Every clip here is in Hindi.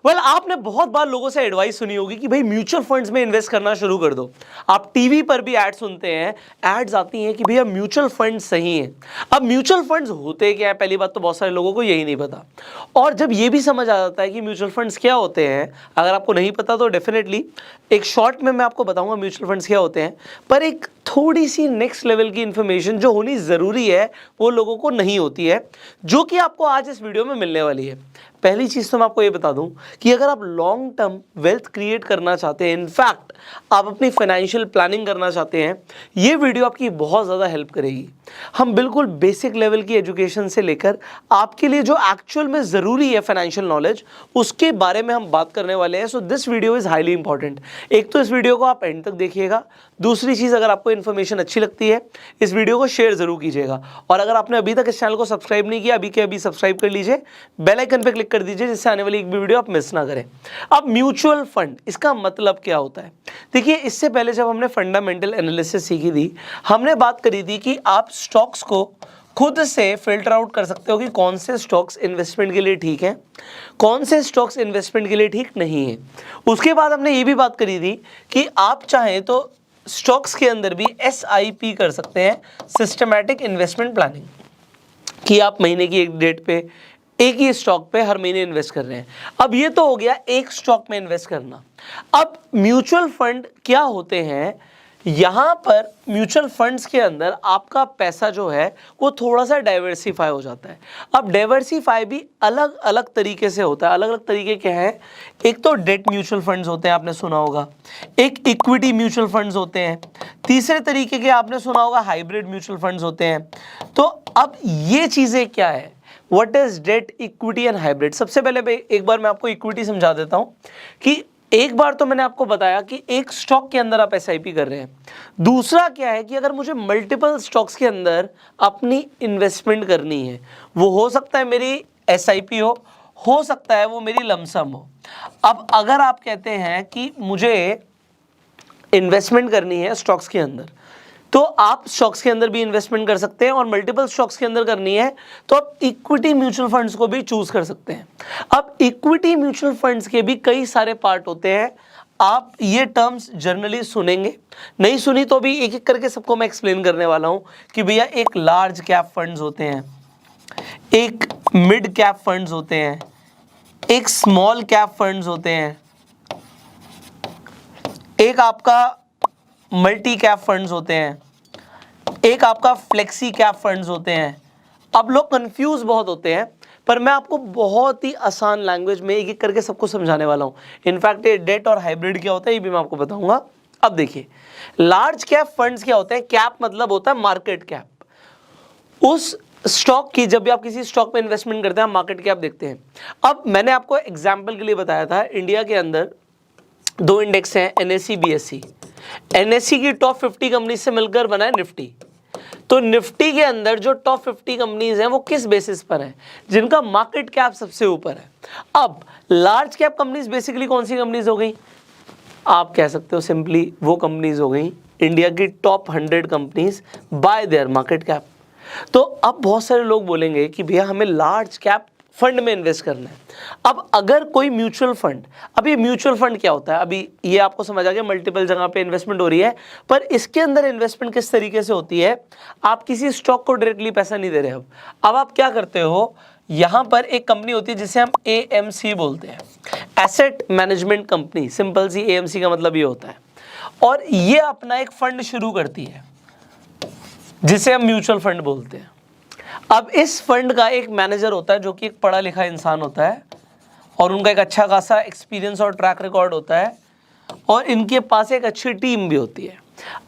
आपने बहुत बार लोगों से एडवाइस सुनी होगी कि भाई म्यूचुअल फंड्स में इन्वेस्ट करना शुरू कर दो। आप टीवी पर भी एड सुनते हैं, एड्स आती हैं कि भैया म्यूचुअल फंड सही है। अब म्यूचुअल फंड्स होते क्या है, पहली बात तो बहुत सारे लोगों को यही नहीं पता। और जब ये भी समझ आ जाता है कि म्यूचुअल फंड्स क्या होते हैं, अगर आपको नहीं पता तो डेफिनेटली एक शॉर्ट में मैं आपको बताऊंगा म्यूचुअल फंड्स क्या होते हैं, पर एक थोड़ी सी नेक्स्ट लेवल की इंफॉर्मेशन जो होनी ज़रूरी है वो लोगों को नहीं होती है, जो कि आपको आज इस वीडियो में मिलने वाली है। पहली चीज़ तो मैं आपको ये बता दूं कि अगर आप लॉन्ग टर्म वेल्थ क्रिएट करना चाहते हैं, इनफैक्ट आप अपनी फाइनेंशियल प्लानिंग करना चाहते हैं, ये वीडियो आपकी बहुत ज़्यादा हेल्प करेगी। हम बिल्कुल बेसिक लेवल की एजुकेशन से लेकर आपके लिए जो एक्चुअल में ज़रूरी है फाइनेंशियल नॉलेज, उसके बारे में हम बात करने वाले हैं। So this video is highly important. एक तो इस वीडियो को आप एंड तक देखिएगा, दूसरी चीज़ अगर आपको इन्फॉर्मेशन अच्छी लगती है इस वीडियो को शेयर ज़रूर कीजिएगा, और अगर आपने अभी तक इस चैनल को सब्सक्राइब नहीं किया, अभी के अभी सब्सक्राइब कर लीजिए, बेल आइकन पे क्लिक कर दीजिए, जिससे आने वाली एक भी वीडियो आप मिस ना करें। अब म्यूचुअल फंड, इसका मतलब क्या होता है? देखिए, इससे पहले जब हमने फंडामेंटल एनालिसिस सीखी थी, हमने बात करी थी कि आप स्टॉक्स को खुद से फिल्टर आउट कर सकते हो कि कौन से स्टॉक्स इन्वेस्टमेंट के लिए ठीक हैं, कौन से स्टॉक्स इन्वेस्टमेंट के लिए ठीक नहीं है। उसके बाद हमने ये भी बात करी थी कि आप चाहें तो स्टॉक्स के अंदर भी SIP कर सकते हैं, सिस्टमैटिक इन्वेस्टमेंट प्लानिंग, कि आप महीने की एक डेट पे एक ही स्टॉक पे हर महीने इन्वेस्ट कर रहे हैं। अब ये तो हो गया एक स्टॉक में इन्वेस्ट करना। अब म्यूचुअल फंड क्या होते हैं? यहाँ पर म्यूचुअल फंड्स के अंदर आपका पैसा जो है वो थोड़ा सा डाइवर्सिफाई हो जाता है। अब डाइवर्सिफाई भी अलग अलग तरीके से होता है। अलग अलग तरीके क्या है? एक तो डेट म्यूचुअल फंड्स होते हैं, आपने सुना होगा, एक इक्विटी म्यूचुअल फंड्स होते हैं, तीसरे तरीके के आपने सुना होगा हाइब्रिड म्यूचुअल फंड्स होते हैं। तो अब ये चीज़ें क्या है? What is debt, equity and hybrid? सबसे पहले एक बार मैं आपको इक्विटी समझा देता हूँ कि एक बार तो मैंने आपको बताया कि एक स्टॉक के अंदर आप SIP कर रहे हैं। दूसरा क्या है कि अगर मुझे मल्टीपल स्टॉक्स के अंदर अपनी इन्वेस्टमेंट करनी है, वो हो सकता है मेरी SIP हो सकता है वो मेरी लमसम हो। अब अगर आप कहते हैं कि मुझे इन्वेस्टमेंट करनी है स्टॉक्स के अंदर, तो आप स्टॉक्स के अंदर भी इन्वेस्टमेंट कर सकते हैं, और मल्टीपल स्टॉक्स के अंदर करनी है तो आप इक्विटी म्यूचुअल फंड्स को भी चूज कर सकते हैं। अब इक्विटी म्यूचुअल फंड्स के भी कई सारे पार्ट होते हैं। आप ये टर्म्स जनरली सुनेंगे, नहीं सुनी तो भी एक एक करके सबको मैं एक्सप्लेन करने वाला हूं कि भैया एक लार्ज कैप फंड्स होते हैं, एक मिड कैप फंड्स होते हैं, एक स्मॉल कैप फंड्स होते हैं, एक आपका मल्टी कैप फंड्स होते हैं, एक आपका फ्लेक्सी कैप फंड्स होते हैं। अब लोग कंफ्यूज बहुत होते हैं, पर मैं आपको बहुत ही आसान लैंग्वेज में एक एक करके सबको समझाने वाला हूं। इनफैक्ट ये डेट और हाइब्रिड क्या होता है ये भी मैं आपको बताऊंगा। अब देखिए, लार्ज कैप फंड्स क्या होते हैं? कैप मतलब होता है मार्केट कैप। उस स्टॉक की, जब भी आप किसी स्टॉक में इन्वेस्टमेंट करते हैं, आप मार्केट कैप देखते हैं। अब मैंने आपको एग्जाम्पल के लिए बताया था, इंडिया के अंदर दो इंडेक्स हैं, NSE BSE। NSE की टॉप 50 कंपनी से मिलकर बना है निफ्टी। तो निफ्टी के अंदर जो टॉप 50 कंपनीज हैं वो किस बेसिस पर है? जिनका मार्केट कैप सबसे ऊपर है। अब लार्ज कैप कंपनीज बेसिकली कौन सी कंपनीज हो गई? आप कह सकते हो सिंपली वो कंपनीज हो गई इंडिया की top 100 companies by their market cap. तो अब बहुत सारे लोग बोलेंगे कि भैया हमें लार्ज कैप फंड में इन्वेस्ट करना है। अब अगर कोई म्यूचुअल फंड, अभी म्यूचुअल फंड क्या होता है? अभी ये आपको समझ आ गया, मल्टीपल जगह पे इन्वेस्टमेंट हो रही है, पर इसके अंदर इन्वेस्टमेंट किस तरीके से होती है? आप किसी स्टॉक को डायरेक्टली पैसा नहीं दे रहे। अब आप क्या करते हो, यहाँ पर एक कंपनी होती है जिसे हम AMC बोलते हैं, एसेट मैनेजमेंट कंपनी। सिंपल सी AMC का मतलब ये होता है, और ये अपना एक फंड शुरू करती है जिसे हम म्यूचुअल फंड बोलते हैं। अब इस फंड का एक मैनेजर होता है जो कि एक पढ़ा लिखा इंसान होता है, और उनका एक अच्छा खासा एक्सपीरियंस और ट्रैक रिकॉर्ड होता है, और इनके पास एक अच्छी टीम भी होती है।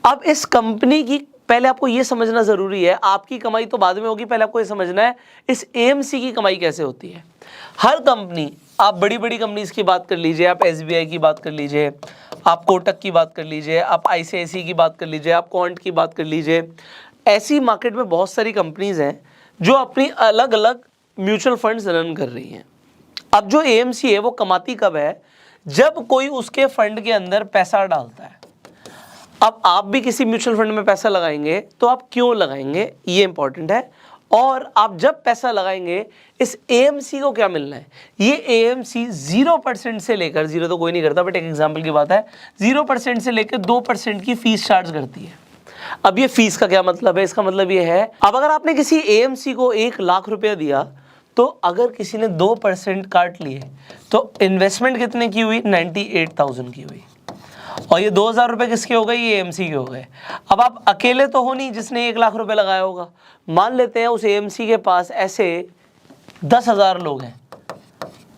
अब इस कंपनी की पहले आपको ये समझना ज़रूरी है, आपकी कमाई तो बाद में होगी, पहले आपको ये समझना है इस AMC की कमाई कैसे होती है। हर कंपनी, आप बड़ी बड़ी कंपनीज की बात कर लीजिए, आप SBI की बात कर लीजिए, आप कोटक की बात कर लीजिए, आप ICICI की बात कर लीजिए, आप क्वांट की बात कर लीजिए, ऐसी मार्केट में बहुत सारी कंपनीज हैं जो अपनी अलग अलग म्यूचुअल फंड्स रन कर रही हैं। अब जो AMC है वो कमाती कब है? जब कोई उसके फंड के अंदर पैसा डालता है। अब आप भी किसी म्यूचुअल फंड में पैसा लगाएंगे तो आप क्यों लगाएंगे, ये इंपॉर्टेंट है। और आप जब पैसा लगाएंगे इस AMC को क्या मिलना है, ये AMC 0% से लेकर, 0 तो कोई नहीं करता बट एक एग्जांपल की बात है, 0% से लेकर 2% की फीस चार्ज करती है। अब ये फीस का क्या मतलब है, इसका मतलब ये है अब अगर आपने किसी AMC को 1 लाख रुपया दिया तो अगर किसी ने 2% काट लिए तो इन्वेस्टमेंट कितने की हुई, 98,000 की हुई, और ये 2,000 रुपये किसके हो गए, ये AMC के हो गए। अब आप अकेले तो हो नहीं जिसने 1 लाख रुपए लगाया होगा, मान लेते हैं उस AMC के पास ऐसे 10,000 लोग हैं,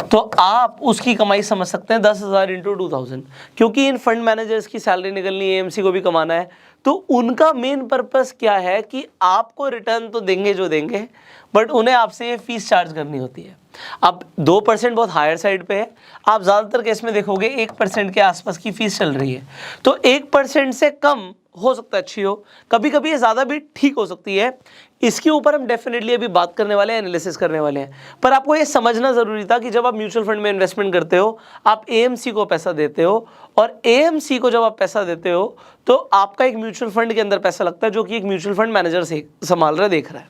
तो आप उसकी कमाई समझ सकते हैं 10,000 इंटू 2,000, क्योंकि इन फंड मैनेजर्स की सैलरी निकलनी है, AMC को भी कमाना है, तो उनका मेन पर्पस क्या है कि आपको रिटर्न तो देंगे जो देंगे, बट उन्हें आपसे ये फीस चार्ज करनी होती है। अब 2% बहुत हायर साइड पे है, आप ज़्यादातर केस में देखोगे 1% के आसपास की फीस चल रही है, तो 1% से कम हो सकता है अच्छी हो, कभी कभी ये ज़्यादा भी ठीक हो सकती है। इसके ऊपर हम डेफिनेटली अभी बात करने वाले हैं, एनालिसिस करने वाले हैं, पर आपको ये समझना ज़रूरी था कि जब आप म्यूचुअल फंड में इन्वेस्टमेंट करते हो, आप AMC को पैसा देते हो, और AMC को जब आप पैसा देते हो तो आपका एक म्यूचुअल फंड के अंदर पैसा लगता है जो कि एक म्यूचुअल फंड मैनेजर से संभाल रहा है, देख रहा है।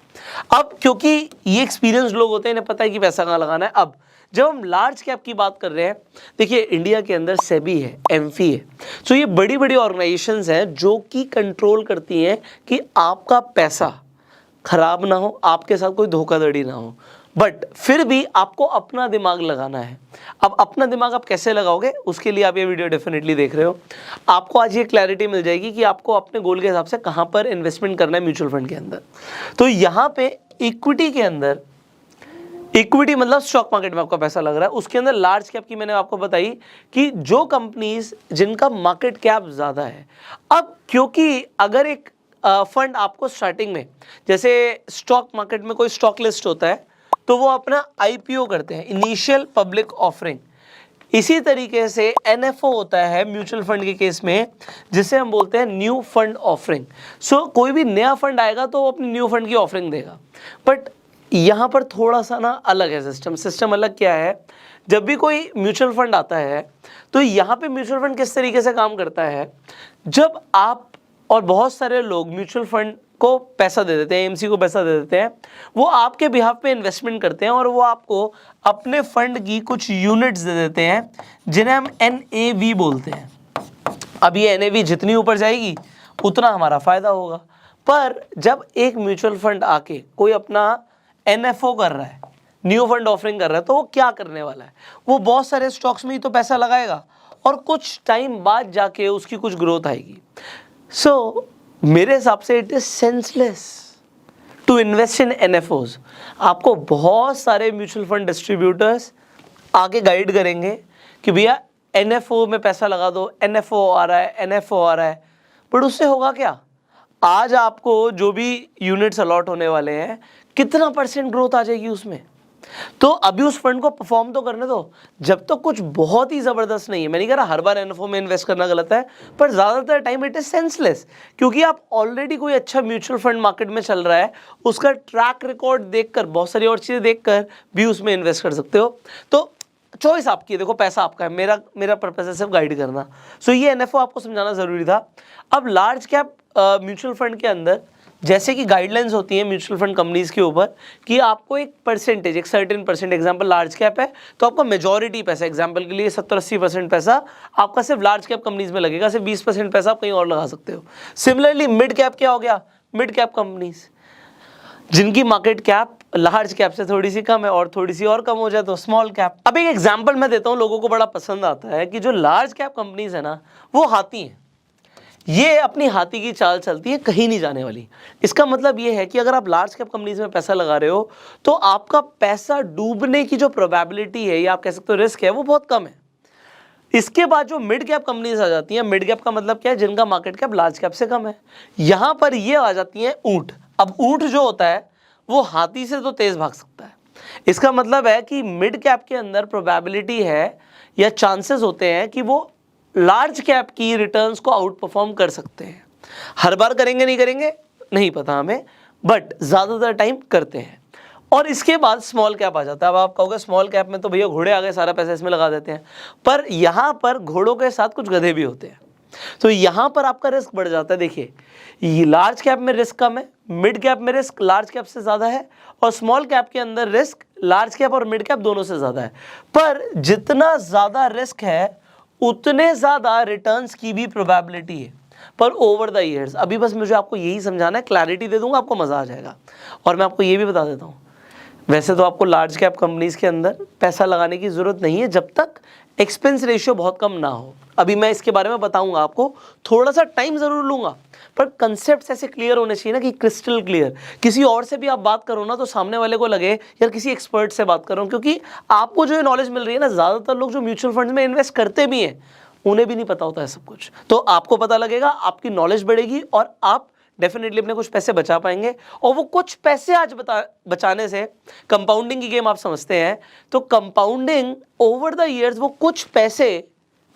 अब क्योंकि ये एक्सपीरियंस लोग होते हैं, इन्हें पता है कि पैसा कहाँ लगाना है। अब जब हम लार्ज कैप की बात कर रहे हैं, देखिए इंडिया के अंदर सेबी है, एमफी है, तो ये बड़ी बड़ी ऑर्गेनाइजेशंस हैं जो कि कंट्रोल करती हैं कि आपका पैसा खराब ना हो, आपके साथ कोई धोखाधड़ी ना हो, बट फिर भी आपको अपना दिमाग लगाना है। अब अपना दिमाग आप कैसे लगाओगे, उसके लिए आप ये वीडियो डेफिनेटली देख रहे हो। आपको आज ये क्लैरिटी मिल जाएगी कि आपको अपने गोल के हिसाब से कहाँ पर इन्वेस्टमेंट करना है म्यूचुअल फंड के अंदर। तो यहाँ पे इक्विटी के अंदर, इक्विटी मतलब स्टॉक मार्केट में आपका पैसा लग रहा है, उसके अंदर लार्ज कैप की मैंने आपको बताई कि जो कंपनीज जिनका मार्केट कैप ज़्यादा है। अब क्योंकि अगर एक फंड आपको स्टार्टिंग में, जैसे स्टॉक मार्केट में कोई स्टॉक लिस्ट होता है तो वो अपना IPO करते हैं, इनिशियल पब्लिक ऑफरिंग, इसी तरीके से NFO होता है म्यूचुअल फंड के केस में, जिसे हम बोलते हैं न्यू फंड ऑफरिंग। सो कोई भी नया फंड आएगा तो वो अपनी न्यू फंड की ऑफरिंग देगा, बट यहाँ पर थोड़ा सा ना अलग है सिस्टम अलग क्या है, जब भी कोई म्यूचुअल फंड आता है तो यहाँ पे म्यूचुअल फंड किस तरीके से काम करता है, जब आप और बहुत सारे लोग म्यूचुअल फंड को पैसा दे देते हैं, AMC को पैसा दे देते हैं, वो आपके बिहाफ पे इन्वेस्टमेंट करते हैं और वो आपको अपने फंड की कुछ यूनिट्स दे देते हैं जिन्हें हम NAV बोलते हैं। अब ये NAV जितनी ऊपर जाएगी उतना हमारा फ़ायदा होगा, पर जब एक म्यूचुअल फंड आके कोई अपना NFO कर रहा है, न्यू फंड ऑफरिंग कर रहा है, तो वो क्या करने वाला है, वो बहुत सारे स्टॉक्स में ही तो पैसा लगाएगा और कुछ टाइम बाद जाके उसकी कुछ ग्रोथ आएगी। सो मेरे हिसाब से it is senseless to invest in NFOs। आपको बहुत सारे म्यूचुअल फंड डिस्ट्रीब्यूटर्स आगे गाइड करेंगे कि भैया NFO में पैसा लगा दो, NFO आ रहा है, NFO आ रहा है, बट उससे होगा क्या, आज आपको जो भी यूनिट्स अलॉट होने वाले हैं कितना % ग्रोथ आ जाएगी उसमें, तो अभी उस फंड को परफॉर्म तो करने दो, जब तक तो कुछ बहुत ही ज़बरदस्त नहीं है। मैं नहीं कह रहा हर बार NFO में इन्वेस्ट करना गलत है, पर ज़्यादातर टाइम इट इज सेंसलेस, क्योंकि आप ऑलरेडी कोई अच्छा म्यूचुअल फंड मार्केट में चल रहा है, उसका ट्रैक रिकॉर्ड देखकर, बहुत सारी और चीज़ें देखकर भी उसमें इन्वेस्ट कर सकते हो। तो चॉइस आपकी है, देखो पैसा आपका है, मेरा पर्पस है सिर्फ गाइड करना। सो ये NFO आपको समझाना ज़रूरी था। अब लार्ज कैप म्यूचुअल फंड के अंदर जैसे कि गाइडलाइंस होती हैं म्यूचुअल फंड कंपनीज के ऊपर कि आपको एक परसेंटेज, एक सर्टेन %, एग्जांपल लार्ज कैप है तो आपका मेजॉरिटी पैसा, एग्जांपल के लिए 70-80% पैसा आपका सिर्फ लार्ज कैप कंपनीज में लगेगा, सिर्फ 20% पैसा आप कहीं और लगा सकते हो। सिमिलरली मिड कैप क्या हो गया, मिड कैप कंपनीज जिनकी मार्केट कैप लार्ज कैप से थोड़ी सी कम है और थोड़ी सी और कम हो जाए तो स्मॉल कैप। अब एक एग्जांपल मैं देता हूँ, लोगों को बड़ा पसंद आता है कि जो लार्ज कैप कंपनीज है ना, वो हाथी हैं, ये अपनी हाथी की चाल चलती है, कहीं नहीं जाने वाली। इसका मतलब ये है कि अगर आप लार्ज कैप कंपनीज में पैसा लगा रहे हो तो आपका पैसा डूबने की जो प्रोबेबिलिटी है या आप कह सकते हो रिस्क है, वो बहुत कम है। इसके बाद जो मिड कैप कंपनीज आ जाती हैं, मिड कैप का मतलब क्या है, जिनका मार्केट कैप लार्ज कैप से कम है, यहां पर ये आ जाती हैं ऊंट। अब ऊंट जो होता है वो हाथी से तो तेज भाग सकता है, इसका मतलब है कि मिड कैप के अंदर प्रोबेबिलिटी है या चांसेस होते हैं कि वो लार्ज कैप की रिटर्न्स को आउट परफॉर्म कर सकते हैं। हर बार करेंगे नहीं करेंगे नहीं पता हमें, बट ज़्यादातर टाइम करते हैं। और इसके बाद स्मॉल कैप आ जाता है। अब आप कहोगे स्मॉल कैप में तो भैया घोड़े आ गए, सारा पैसा इसमें लगा देते हैं, पर यहाँ पर घोड़ों के साथ कुछ गधे भी होते हैं। तो यहाँ पर आपका रिस्क बढ़ जाता है। देखिए, ये लार्ज कैप में रिस्क कम है, मिड कैप में रिस्क लार्ज कैप से ज़्यादा है, और स्मॉल कैप के अंदर रिस्क लार्ज कैप और मिड कैप दोनों से ज़्यादा है। पर जितना ज़्यादा रिस्क है उतने ज़्यादा रिटर्न्स की भी प्रोबेबिलिटी है, पर ओवर द ईयर्स। अभी बस मुझे आपको यही समझाना है, क्लैरिटी दे दूंगा, आपको मज़ा आ जाएगा। और मैं आपको ये भी बता देता हूँ, वैसे तो आपको लार्ज कैप कंपनीज के अंदर पैसा लगाने की ज़रूरत नहीं है जब तक एक्सपेंस रेशियो बहुत कम ना हो। अभी मैं इसके बारे में बताऊंगा आपको, थोड़ा सा टाइम ज़रूर लूँगा, पर कंसेप्ट ऐसे क्लियर होने चाहिए ना कि क्रिस्टल क्लियर। किसी और से भी आप बात करो ना तो सामने वाले को लगे यार किसी एक्सपर्ट से बात कर रहा हूँ, क्योंकि आपको जो नॉलेज मिल रही है ना, ज़्यादातर लोग जो म्यूचुअल फंड्स में इन्वेस्ट करते भी हैं उन्हें भी नहीं पता होता है सब कुछ। तो आपको पता लगेगा, आपकी नॉलेज बढ़ेगी और आप डेफिनेटली अपने कुछ पैसे बचा पाएंगे। और वो कुछ पैसे आज बचाने से, कंपाउंडिंग की गेम आप समझते हैं, तो कंपाउंडिंग ओवर द ईयर्स वो कुछ पैसे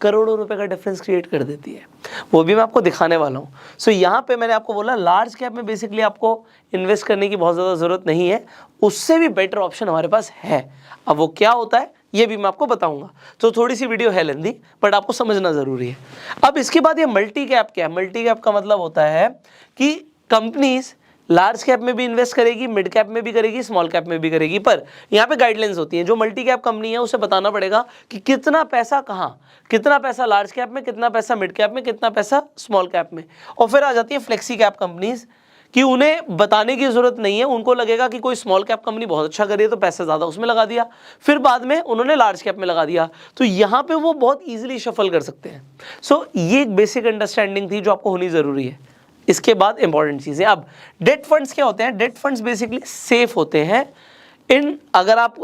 करोड़ों रुपए का डिफरेंस क्रिएट कर देती है। वो भी मैं आपको दिखाने वाला हूँ। सो यहाँ पे मैंने आपको बोला लार्ज कैप में बेसिकली आपको इन्वेस्ट करने की बहुत ज़्यादा ज़रूरत नहीं है, उससे भी बेटर ऑप्शन हमारे पास है। अब वो क्या होता है ये भी मैं आपको बताऊंगा। तो थोड़ी सी वीडियो है लेंदी, बट आपको समझना ज़रूरी है। अब इसके बाद ये मल्टी कैप क्या है? मल्टी कैप का मतलब होता है कि कंपनीज लार्ज कैप में भी इन्वेस्ट करेगी, मिड कैप में भी करेगी, स्मॉल कैप में भी करेगी, पर यहाँ पे गाइडलाइंस होती हैं। जो मल्टी कैप कंपनी है उसे बताना पड़ेगा कि कितना पैसा कहाँ, कितना पैसा लार्ज कैप में, कितना पैसा मिड कैप में, कितना पैसा स्मॉल कैप में। और फिर आ जाती है फ्लेक्सी कैप कंपनीज कि उन्हें बताने की ज़रूरत नहीं है, उनको लगेगा कि कोई स्मॉल कैप कंपनी बहुत अच्छा कर रही है तो पैसा ज़्यादा उसमें लगा दिया, फिर बाद में उन्होंने लार्ज कैप में लगा दिया, तो यहाँ पे वो बहुत ईजिली शफल कर सकते हैं। सो ये एक बेसिक अंडरस्टैंडिंग थी जो आपको होनी ज़रूरी है। इसके बाद इंपॉर्टेंट चीज़ें, अब डेट फंड्स क्या होते हैं? डेट फंड्स बेसिकली सेफ होते हैं इन, अगर आप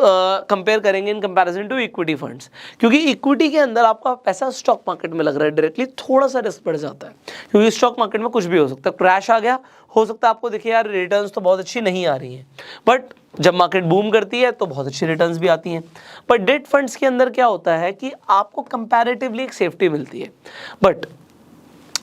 कंपेयर करेंगे in comparison to equity funds, क्योंकि इक्विटी के अंदर आपका पैसा स्टॉक मार्केट में लग रहा है डायरेक्टली, थोड़ा सा रिस्क बढ़ जाता है, क्योंकि स्टॉक मार्केट में कुछ भी हो सकता है, क्रैश आ गया, हो सकता है आपको देखिए यार रिटर्न्स तो बहुत अच्छी नहीं आ रही हैं, बट जब मार्केट बूम करती है तो बहुत अच्छी रिटर्न्स भी आती हैं। पर डेट फंड्स के अंदर क्या होता है कि आपको कंपैरेटिवली एक सेफ्टी मिलती है। बट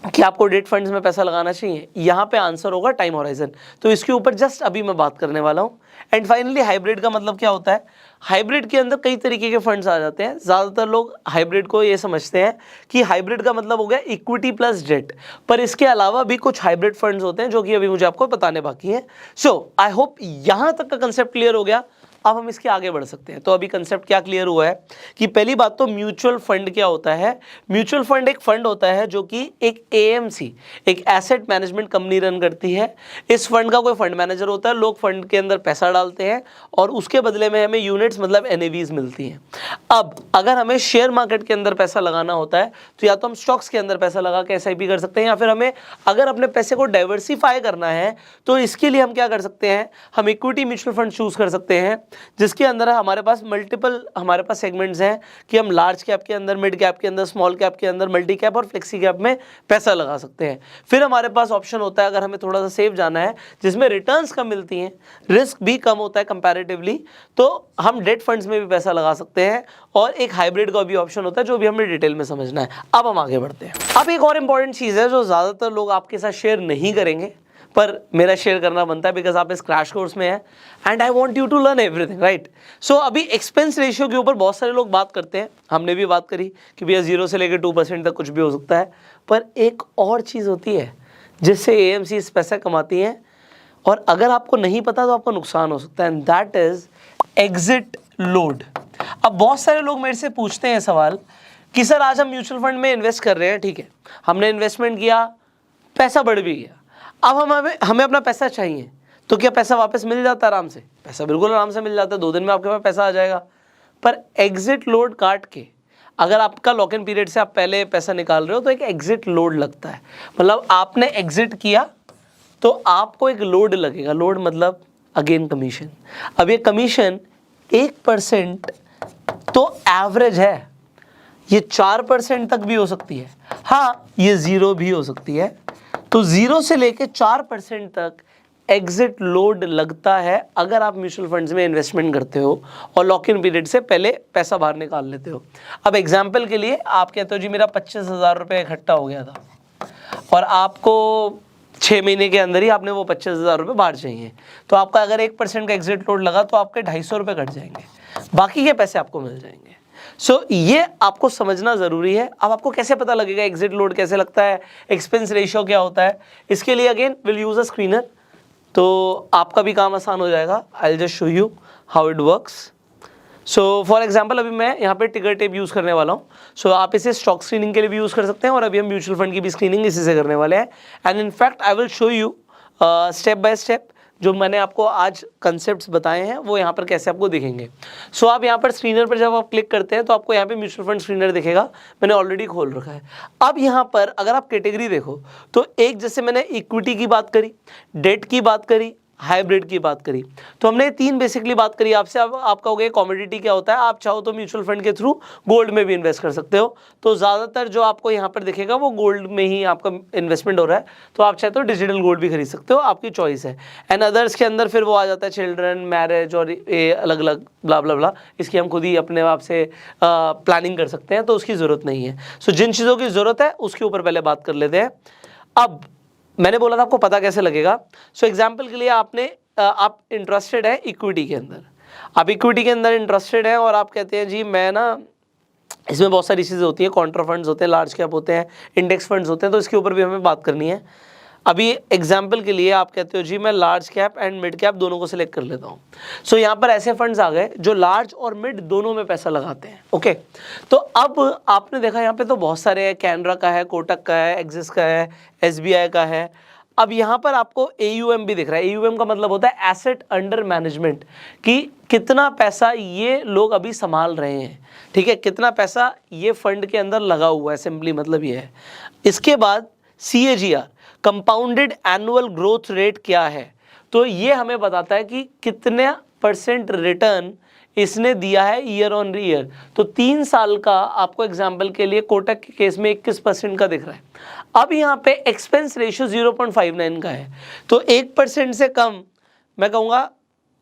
क्या आपको डेट फंड्स में पैसा लगाना चाहिए? यहाँ पे आंसर होगा टाइम होराइजन, तो इसके ऊपर जस्ट अभी मैं बात करने वाला हूँ। एंड फाइनली हाइब्रिड का मतलब क्या होता है? हाइब्रिड के अंदर कई तरीके के फंड्स आ जाते हैं। ज़्यादातर लोग हाइब्रिड को ये समझते हैं कि हाइब्रिड का मतलब हो गया इक्विटी प्लस डेट, पर इसके अलावा भी कुछ हाइब्रिड फंड्स होते हैं जो कि अभी मुझे आपको बताने बाकी हैं। सो आई होप यहाँ तक का कंसेप्ट क्लियर हो गया। अब हम इसके आगे बढ़ सकते हैं। तो अभी कंसेप्ट क्या क्लियर हुआ है कि पहली बात तो म्यूचुअल फंड क्या होता है? म्यूचुअल फंड एक फंड होता है जो कि एक एएमसी, एक एसेट मैनेजमेंट कंपनी रन करती है। इस फंड का कोई फंड मैनेजर होता है, लोग फंड के अंदर पैसा डालते हैं और उसके बदले में हमें यूनिट्स मतलब एनएवीज मिलती हैं। अब अगर हमें शेयर मार्केट के अंदर पैसा लगाना होता है तो या तो हम स्टॉक्स के अंदर पैसा लगा के एसआईपी कर सकते हैं, या फिर हमें अगर अपने पैसे को डाइवर्सिफाई करना है तो इसके लिए हम क्या कर सकते हैं, हम इक्विटी म्यूचुअल फंड चूज कर सकते हैं, जिसके अंदर हमारे पास मल्टीपल हमारे पास सेगमेंट्स हैं कि हम लार्ज कैप के अंदर, मिड कैप के अंदर, स्मॉल कैप के अंदर, मल्टी कैप और फ्लेक्सी कैप में पैसा लगा सकते हैं। फिर हमारे पास ऑप्शन होता है अगर हमें थोड़ा सा सेफ जाना है जिसमें रिटर्न्स कम मिलती हैं, रिस्क भी कम होता है कंपैरेटिवली, तो हम डेट फंड्स में भी पैसा लगा सकते हैं। और एक हाइब्रिड का भी ऑप्शन होता है जो भी हमें डिटेल में समझना है। अब हम आगे बढ़ते हैं। अब एक और इंपॉर्टेंट चीज़ है जो ज़्यादातर लोग आपके साथ शेयर नहीं करेंगे, पर मेरा शेयर करना बनता है बिकॉज आप इस क्रैश कोर्स में हैं and I want you to learn everything, right? So अभी एक्सपेंस रेशियो के ऊपर बहुत सारे लोग बात करते हैं, हमने भी बात करी कि भैया 0 से लेकर 2% तक कुछ भी हो सकता है, पर एक और चीज़ होती है जिससे एएमसी पैसा कमाती हैं और अगर आपको नहीं पता तो आपको नुकसान हो सकता है, and that is exit load. अब बहुत सारे लोग मेरे से पूछते हैं सवाल कि सर आज हम म्यूचुअल फंड में इन्वेस्ट कर रहे हैं, ठीक है, हमने इन्वेस्टमेंट किया, पैसा बढ़ भी गया, अब हमें अपना पैसा चाहिए, तो क्या पैसा वापस मिल जाता है आराम से? पैसा बिल्कुल आराम से मिल जाता है, 2 दिन में आपके पास पैसा आ जाएगा। पर एग्जिट लोड काट के अगर आपका लॉक इन पीरियड से आप पहले पैसा निकाल रहे हो तो एक एग्जिट लोड लगता है, मतलब आपने एग्जिट किया तो आपको एक लोड लगेगा। लोड मतलब अगेन कमीशन। अब ये कमीशन 1% तो एवरेज है, ये 4% तक भी हो सकती है, हाँ ये 0 भी हो सकती है। तो 0 से लेके 4% तक एग्जिट लोड लगता है अगर आप म्यूचुअल फंड्स में इन्वेस्टमेंट करते हो और लॉक इन पीरियड से पहले पैसा बाहर निकाल लेते हो। अब एग्जाम्पल के लिए आप कहते हो जी मेरा 25,000 रुपये इकट्ठा हो गया था और आपको 6 महीने के अंदर ही आपने वो 25,000 रुपये बाहर चाहिए, तो आपका अगर 1% का एग्जिट लोड लगा तो आपके 250 रुपये कट जाएंगे, बाकी के पैसे आपको मिल जाएंगे। सो ये आपको समझना ज़रूरी है। अब आपको कैसे पता लगेगा एग्जिट लोड कैसे लगता है, एक्सपेंस रेशियो क्या होता है, इसके लिए again will use a screener, तो आपका भी काम आसान हो जाएगा। I will just show you how it works. So for example अभी मैं यहाँ पे टिकर टेप यूज़ करने वाला हूँ। सो आप इसे स्टॉक स्क्रीनिंग के लिए भी यूज़ कर सकते हैं, और अभी हम म्यूचुअल फंड की भी स्क्रीनिंग इसी से करने वाले हैं। And in fact I will show you step by step जो मैंने आपको आज कंसेप्ट्स बताए हैं वो यहाँ पर कैसे आपको दिखेंगे। सो आप यहाँ पर स्क्रीनर पर जब आप क्लिक करते हैं तो आपको यहाँ पे म्यूचुअल फंड स्क्रीनर दिखेगा, मैंने ऑलरेडी खोल रखा है। अब यहाँ पर अगर आप कैटेगरी देखो तो एक, जैसे मैंने इक्विटी की बात करी, डेट की बात करी, हाइब्रिड की बात करी, तो हमने तीन बेसिकली बात करी आपसे। अब आपका हो गया कमोडिटी क्या होता है, आप चाहो तो म्यूचुअल फंड के थ्रू गोल्ड में भी इन्वेस्ट कर सकते हो, तो ज़्यादातर जो आपको यहाँ पर दिखेगा वो गोल्ड में ही आपका इन्वेस्टमेंट हो रहा है, तो आप चाहे तो डिजिटल गोल्ड भी खरीद सकते हो, आपकी चॉइस है। एंड अदर्स के अंदर फिर वो आ जाता है चिल्ड्रन, मैरिज और ये अलग अलग ब्ला ब्ला ब्ला, इसकी हम खुद ही अपने आप से प्लानिंग कर सकते हैं, तो उसकी ज़रूरत नहीं है। सो जिन चीज़ों की ज़रूरत है उसके ऊपर पहले बात कर लेते हैं। अब मैंने बोला था आपको पता कैसे लगेगा। सो एग्जाम्पल के लिए आप इंटरेस्टेड है इक्विटी के अंदर, आप इक्विटी के अंदर इंटरेस्टेड हैं और आप कहते हैं जी मैं ना, इसमें बहुत सारी चीज़ें होती हैं, कॉन्ट्रा फंड्स होते हैं, लार्ज कैप होते हैं, इंडेक्स फंड्स होते हैं, तो इसके ऊपर भी हमें बात करनी है। अभी एग्जाम्पल के लिए आप कहते हो जी मैं large cap and mid cap दोनों को सिलेक्ट कर लेता हूँ। सो यहाँ पर ऐसे फंड्स आ गए जो लार्ज और मिड दोनों में पैसा लगाते हैं। ओके, तो अब आपने देखा यहाँ पे तो बहुत सारे हैं, कैनरा का है, कोटक का है, एक्सिस का है, एसबीआई का है। अब यहाँ पर आपको AUM भी दिख रहा है। AUM का मतलब होता है एसेट अंडर मैनेजमेंट, कि कितना पैसा ये लोग अभी संभाल रहे हैं, ठीक है, कितना पैसा ये फंड के अंदर लगा हुआ है, सिंपली मतलब ये है। इसके बाद CAGR, compounded annual growth rate क्या है, तो ये हमें बताता है कि कितने % रिटर्न इसने दिया है ईयर ऑन ईयर। तो 3 साल का आपको एग्जाम्पल के लिए कोटक के केस में 21% का दिख रहा है। अब यहाँ पे एक्सपेंस रेशियो 0.59 का है, तो 1% से कम, मैं कहूँगा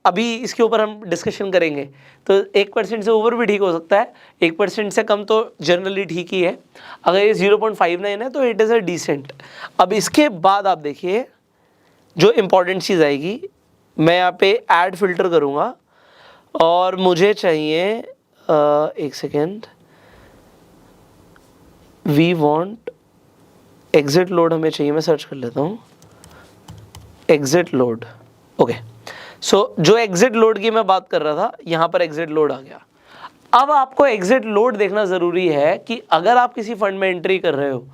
अभी इसके ऊपर हम डिस्कशन करेंगे, तो 1% से ऊपर भी ठीक हो सकता है, 1% से कम तो जनरली ठीक ही है। अगर ये 0.59 है तो इट इज़ अ डिसेंट। अब इसके बाद आप देखिए जो इम्पॉर्टेंट चीज़ आएगी, मैं यहाँ पे ऐड फिल्टर करूँगा और मुझे चाहिए एक second, we want exit load, हमें चाहिए, मैं सर्च कर लेता हूँ एग्जिट लोड। ओके, सो जो एग्जिट लोड की मैं बात कर रहा था, यहाँ पर एग्जिट लोड आ गया। अब आपको एग्जिट लोड देखना ज़रूरी है कि अगर आप किसी फंड में एंट्री कर रहे हो,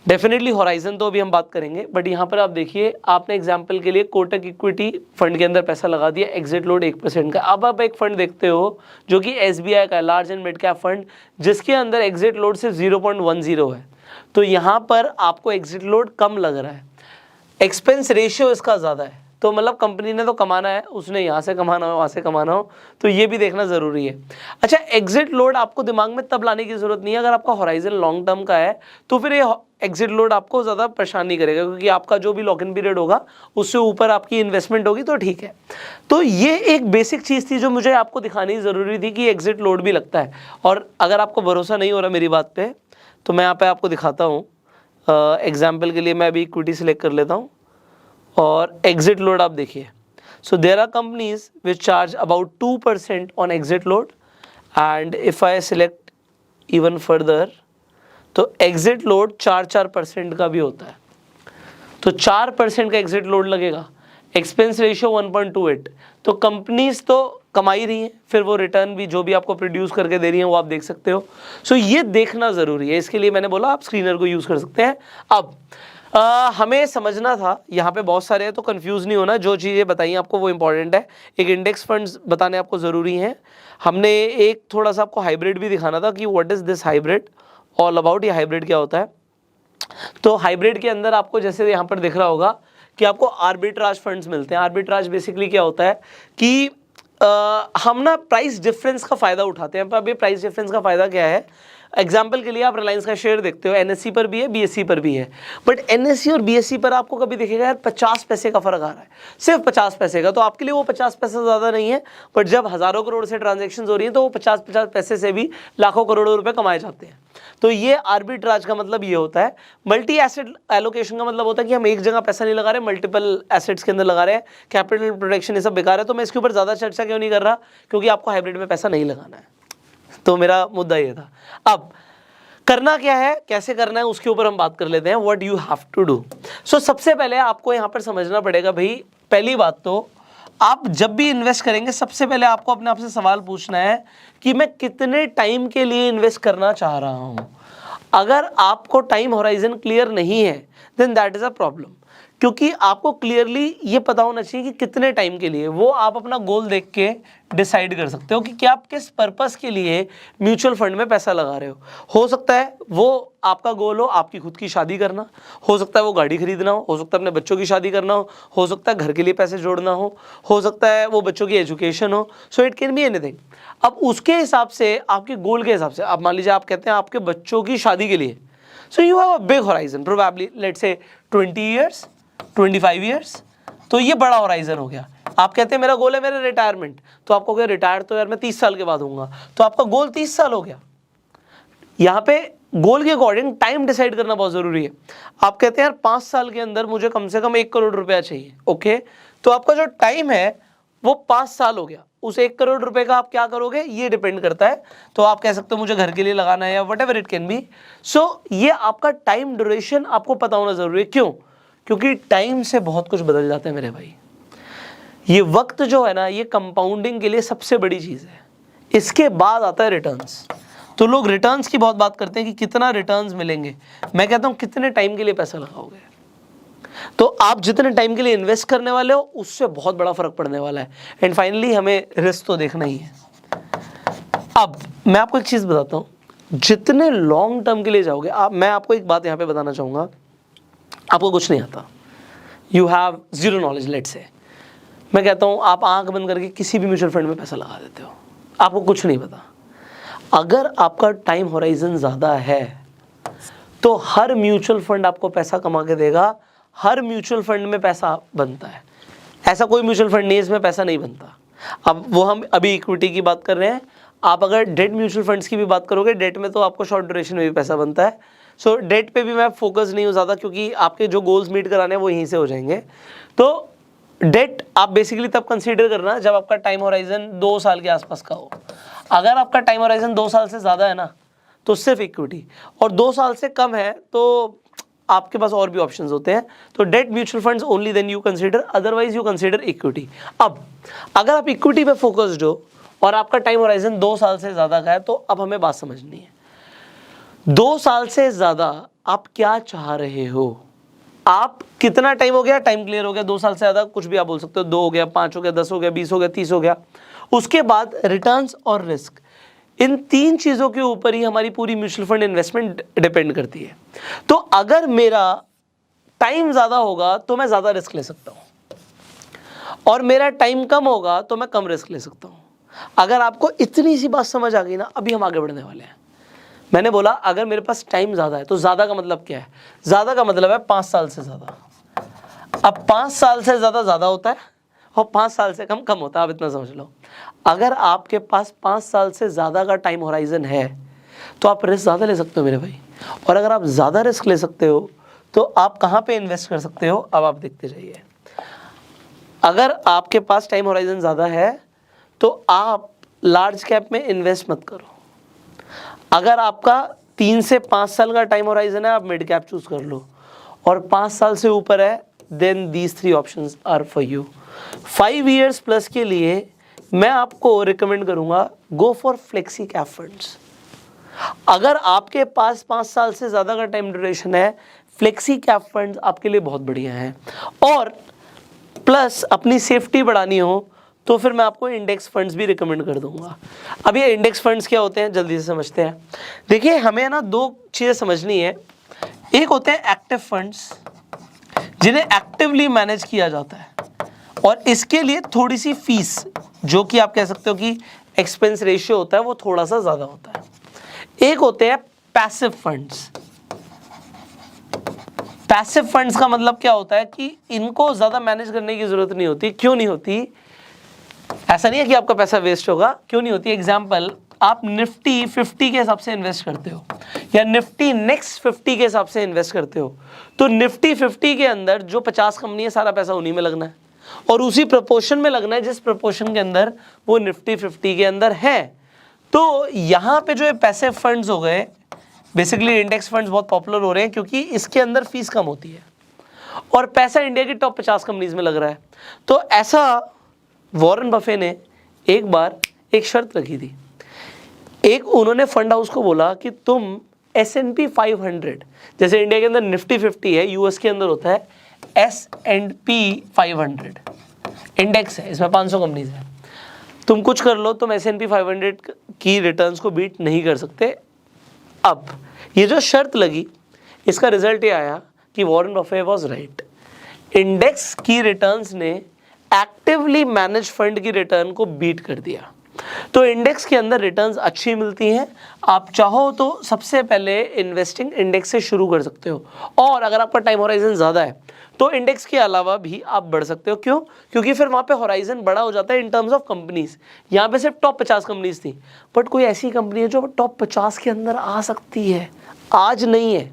डेफिनेटली होराइजन तो अभी हम बात करेंगे, बट यहाँ पर आप देखिए, आपने एग्जांपल के लिए कोटक इक्विटी फंड के अंदर पैसा लगा दिया, एग्जिट लोड 1% का। अब आप एक फंड देखते हो जो कि SBI का है, large and mid cap fund, जिसके अंदर एग्जिट लोड सिर्फ 0.10 है, तो यहाँ पर आपको एग्जिट लोड कम लग रहा है, एक्सपेंस रेशियो इसका ज़्यादा है, तो मतलब कंपनी ने तो कमाना है, उसने यहाँ से कमाना हो, वहाँ से कमाना हो, तो ये भी देखना ज़रूरी है। अच्छा, एग्जिट लोड आपको दिमाग में तब लाने की ज़रूरत नहीं है अगर आपका होराइजन लॉन्ग टर्म का है, तो फिर ये एग्जिट लोड आपको ज़्यादा परेशान नहीं करेगा, क्योंकि आपका जो भी लॉक इन पीरियड होगा उससे ऊपर आपकी इन्वेस्टमेंट होगी, तो ठीक है। तो ये एक बेसिक चीज़ थी जो मुझे आपको दिखानी ज़रूरी थी कि एग्जिट लोड भी लगता है। और अगर आपको भरोसा नहीं हो रहा मेरी बात पर, तो मैं यहाँ पर आपको दिखाता हूँ। एग्जाम्पल के लिए मैं अभी इक्विटी सेलेक्ट कर लेता हूँ और एग्जिट लोड आप देखिए। So there are companies which charge about 2% on exit load, and if I select even further, तो एग्जिट लोड 4% का भी होता है, तो 4% का एग्जिट लोड लगेगा। एक्सपेंस रेशियो 1.28, तो कंपनीज तो कमा ही रही हैं, फिर वो रिटर्न भी जो भी आपको प्रोड्यूस करके दे रही हैं वो आप देख सकते हो। सो ये देखना ज़रूरी है, इसके लिए मैंने बोला आप स्क्रीनर को यूज़ कर सकते हैं। अब हमें समझना था, यहाँ पे बहुत सारे हैं तो कंफ्यूज नहीं होना, जो चीज़ें बताई आपको वो इंपॉर्टेंट है। एक इंडेक्स फंड्स बताने आपको ज़रूरी हैं। हमने एक थोड़ा सा आपको हाइब्रिड भी दिखाना था कि what is this hybrid all about, ये हाइब्रिड क्या होता है। तो हाइब्रिड के अंदर आपको जैसे यहाँ पर दिख रहा होगा कि आपको आर्बिट्राज फंड्स मिलते हैं। आर्बिट्राज बेसिकली क्या होता है कि हम ना प्राइस डिफरेंस का फ़ायदा उठाते हैं। अब ये प्राइस डिफरेंस का फ़ायदा क्या है, एग्जाम्पल के लिए आप रिलायंस का शेयर देखते हो, NSE पर भी है, BSE पर भी है, बट NSE और BSE पर आपको कभी दिखेगा यार 50 पैसे का फ़र्क आ रहा है, सिर्फ 50 पैसे का, तो आपके लिए वो 50 पैसे ज़्यादा नहीं है, बट जब हज़ारों करोड़ से ट्रांजेक्शन हो रही हैं तो वो 50 पैसे से भी लाखों करोड़ों रुपए कमाए जाते हैं। तो ये आर्बिट्राज का मतलब ये होता है। मल्टी एसेट एलोकेशन का मतलब होता है कि हम एक जगह पैसा नहीं लगा रहे, मल्टीपल एसेट्स के अंदर लगा रहे हैं, कैपिटल प्रोटेक्शन ये सब बेकार है। तो मैं इसके ऊपर ज़्यादा चर्चा क्यों नहीं कर रहा, क्योंकि आपको हाइब्रिड में पैसा नहीं लगाना है। तो मेरा मुद्दा ये था। अब करना क्या है, कैसे करना है, उसके ऊपर हम बात कर लेते हैं। What you have to do. So सबसे पहले आपको यहाँ पर समझना पड़ेगा भाई, पहली बात तो आप जब भी इन्वेस्ट करेंगे सबसे पहले आपको अपने आप से सवाल पूछना है कि मैं कितने टाइम के लिए इन्वेस्ट करना चाह रहा हूँ। अगर आपको टाइम होराइजन क्लियर नहीं है then that is a problem, क्योंकि आपको क्लियरली ये पता होना चाहिए कि कितने टाइम के लिए। वो आप अपना गोल देख के डिसाइड कर सकते हो कि क्या आप किस पर्पस के लिए म्यूचुअल फंड में पैसा लगा रहे हो सकता है वो आपका गोल हो आपकी खुद की शादी करना, हो सकता है वो गाड़ी खरीदना हो सकता है अपने बच्चों की शादी करना हो सकता है घर के लिए पैसे जोड़ना हो सकता है वो बच्चों की एजुकेशन हो। So it can be anything. अब उसके हिसाब से, आपके गोल के हिसाब से, आप मान लीजिए आप कहते हैं आपके बच्चों की शादी के लिए, so you have a big horizon, probably let's say 20 years 25 years, तो ये बड़ा होराइजन हो गया। आप कहते हैं मेरा गोल है मेरा रिटायरमेंट, तो आपको क्या रिटायर तो यार मैं 30 साल के बाद होऊंगा, तो आपका गोल 30 साल हो गया। यहाँ पे गोल के अकॉर्डिंग टाइम डिसाइड करना बहुत जरूरी है। आप कहते हैं यार 5 साल के अंदर मुझे कम से कम 1 करोड़ रुपया चाहिए, ओके, तो आपका जो टाइम है वो 5 साल हो गया। उस 1 करोड़ रुपए का आप क्या करोगे ये डिपेंड करता है। तो आप कह सकते हो मुझे घर के लिए लगाना है या whatever it can be. So ये आपका टाइम ड्यूरेशन आपको पता होना जरूरी है। क्यों? क्योंकि टाइम से बहुत कुछ बदल जाता है मेरे भाई। ये वक्त जो है ना, ये कंपाउंडिंग के लिए सबसे बड़ी चीज़ है। इसके बाद आता है रिटर्न्स। तो लोग रिटर्न्स की बहुत बात करते हैं कि कितना रिटर्न्स मिलेंगे। मैं कहता हूँ कितने टाइम के लिए पैसा लगाओगे। तो आप जितने टाइम के लिए इन्वेस्ट करने वाले हो उससे बहुत बड़ा फर्क पड़ने वाला है। एंड फाइनली हमें रिस्क तो देखना ही है। अब मैं आपको एक चीज़ बताता हूँ, जितने लॉन्ग टर्म के लिए जाओगे मैं आपको एक बात यहाँ पे बताना चाहूँगा, आपको कुछ नहीं आता, you have zero knowledge let's say. मैं कहता हूँ आप आंख बंद करके किसी भी म्यूचुअल फंड में पैसा लगा देते हो, आपको कुछ नहीं पता। अगर आपका टाइम होराइजन ज़्यादा है तो हर म्यूचुअल फंड आपको पैसा कमा के देगा। हर म्यूचुअल फंड में पैसा बनता है, ऐसा कोई म्यूचुअल फंड नहीं है इसमें पैसा नहीं बनता। अब वो हम अभी इक्विटी की बात कर रहे हैं, आप अगर डेट म्यूचुअल फंड्स की भी बात करोगे, डेट में तो आपको शॉर्ट ड्यूरेशन में भी पैसा बनता है। सो डेट पे भी मैं फोकस नहीं हूँ ज़्यादा, क्योंकि आपके जो गोल्स मीट कराने हैं वो यहीं से हो जाएंगे। तो डेट आप बेसिकली तब कंसीडर करना जब आपका टाइम होराइजन 2 साल के आसपास का हो। अगर आपका टाइम होराइजन 2 साल से ज़्यादा है ना तो सिर्फ इक्विटी, और 2 साल से कम है तो आपके पास और भी ऑप्शंस होते हैं। तो debt mutual funds only then you consider, otherwise you consider equity. अब अगर आप इक्विटी पे फोकस्ड हो और आपका टाइम होराइजन 2 साल से ज़्यादा का है, तो अब हमें बात समझनी है 2 साल से ज़्यादा आप क्या चाह रहे हो। आप कितना टाइम हो गया, टाइम क्लियर हो गया, 2 साल से ज़्यादा कुछ भी आप बोल सकते हो, 2 हो गया, 5 हो गया, 10 हो गया, 20 हो गया, 30 हो गया। उसके बाद रिटर्न्स और रिस्क, इन 3 चीज़ों के ऊपर ही हमारी पूरी म्यूचुअल फंड इन्वेस्टमेंट डिपेंड करती है। तो अगर मेरा टाइम ज़्यादा होगा तो मैं ज़्यादा रिस्क ले सकता हूँ, और मेरा टाइम कम होगा तो मैं कम रिस्क ले सकता हूँ। अगर आपको इतनी सी बात समझ आ गई ना, अभी हम आगे बढ़ने वाले हैं। मैंने बोला अगर मेरे पास टाइम ज़्यादा है, तो ज़्यादा का मतलब क्या है? ज़्यादा का मतलब है 5 साल से ज़्यादा। अब 5 साल से ज़्यादा होता है और 5 साल से कम कम होता है, आप इतना समझ लो। अगर आपके पास 5 साल से ज़्यादा का टाइम होराइजन है तो आप रिस्क ज़्यादा ले सकते हो मेरे भाई। और अगर आप ज़्यादा रिस्क ले सकते हो तो आप कहाँ पे इन्वेस्ट कर सकते हो, अब आप देखते जाइए। अगर आपके पास टाइम होराइजन ज़्यादा है तो आप लार्ज कैप में इन्वेस्ट मत करो। अगर आपका 3 से 5 साल का टाइम होराइजन है, आप मिड कैप चूज कर लो, और 5 साल से ऊपर है then these 3 options are for you. 5 years plus के लिए मैं आपको रिकमेंड करूंगा go for flexi cap funds. अगर आपके पास 5 साल से ज़्यादा का टाइम ड्यूरेशन है, फ्लेक्सी कैप फंड्स आपके लिए बहुत बढ़िया हैं। और प्लस अपनी सेफ्टी बढ़ानी हो तो फिर मैं आपको इंडेक्स फंड्स भी रिकमेंड कर दूंगा। अब ये इंडेक्स फंड्स क्या होते हैं जल्दी से समझते हैं। देखिए हमें ना 2 चीज़ें समझनी है। एक होते हैं एक्टिव फंड्स जिन्हें एक्टिवली मैनेज किया जाता है, और इसके लिए थोड़ी सी फीस, जो कि आप कह सकते हो कि एक्सपेंस रेशियो होता है, वो थोड़ा सा ज़्यादा होता है। एक होते हैं पैसिव फंड्स। पैसिव फंड्स का मतलब क्या होता है कि इनको ज़्यादा मैनेज करने की ज़रूरत नहीं होती। क्यों नहीं होती? ऐसा नहीं है कि आपका पैसा वेस्ट होगा, क्यों नहीं होती। एग्जाम्पल, आप निफ्टी 50 के हिसाब से इन्वेस्ट करते हो या निफ्टी नेक्स्ट 50 के हिसाब से इन्वेस्ट करते हो, तो निफ्टी 50 के अंदर जो 50 कंपनी है सारा पैसा उन्हीं में लगना है, और उसी प्रपोर्शन में लगना है जिस प्रपोर्शन के अंदर वो निफ्टी 50 के अंदर है। तो यहाँ पे जो पैसिव फंड्स हो गए, बेसिकली इंडेक्स फंड्स बहुत पॉपुलर हो रहे हैं क्योंकि इसके अंदर फीस कम होती है और पैसा इंडिया की टॉप 50 कंपनीज में लग रहा है। तो ऐसा वॉरेन बफे ने एक बार एक शर्त रखी थी। एक उन्होंने फंड हाउस को बोला कि तुम S&P 500, जैसे इंडिया के अंदर निफ्टी 50 है, यूएस के अंदर होता है S&P 500 इंडेक्स है, इसमें 500 कंपनीज है। तुम कुछ कर लो, तुम S&P 500 की रिटर्न्स को बीट नहीं कर सकते। अब ये जो शर्त लगी, इसका रिजल्ट ये आया कि Warren Buffett was right. Index की रिटर्न्स ने एक्टिवली मैनेज फंड की रिटर्न को बीट कर दिया। तो इंडेक्स के अंदर रिटर्न्स अच्छी मिलती हैं। आप चाहो तो सबसे पहले इन्वेस्टिंग इंडेक्स से शुरू कर सकते हो, और अगर आपका टाइम होराइजन ज़्यादा है तो इंडेक्स के अलावा भी आप बढ़ सकते हो। क्यों? क्योंकि फिर वहाँ पे होराइजन बड़ा हो जाता है इन टर्म्स ऑफ कंपनीज। यहाँ पे सिर्फ टॉप 50 कंपनीज थी, बट कोई ऐसी कंपनी है जो टॉप 50 के अंदर आ सकती है, आज नहीं है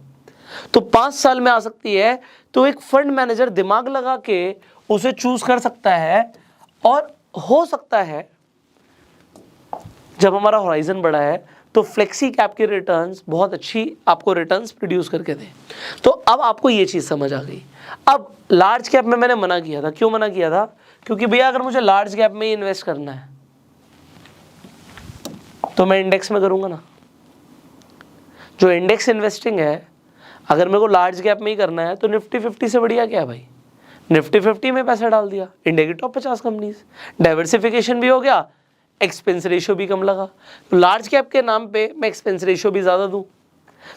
तो 5 साल में आ सकती है। तो एक फंड मैनेजर दिमाग लगा के उसे चूज कर सकता है, और हो सकता है जब हमारा होराइजन बड़ा है तो फ्लेक्सी कैप के रिटर्न्स बहुत अच्छी आपको रिटर्न्स प्रोड्यूस करके दें। तो अब आपको ये चीज़ समझ आ गई। अब लार्ज कैप में मैंने मना किया था। क्यों मना किया था? क्योंकि भैया अगर मुझे लार्ज कैप में ही इन्वेस्ट करना है तो मैं इंडेक्स में करूँगा ना। जो इंडेक्स इन्वेस्टिंग है, अगर मेरे को लार्ज कैप में ही करना है तो निफ्टी 50 से बढ़िया क्या है भाई? निफ्टी 50 में पैसा डाल दिया, इंडिया की टॉप 50 कंपनीज, डाइवर्सिफिकेशन भी हो गया, एक्सपेंस रेशियो भी कम लगा। तो लार्ज कैप के नाम पे मैं एक्सपेंस रेशियो भी ज़्यादा दूं।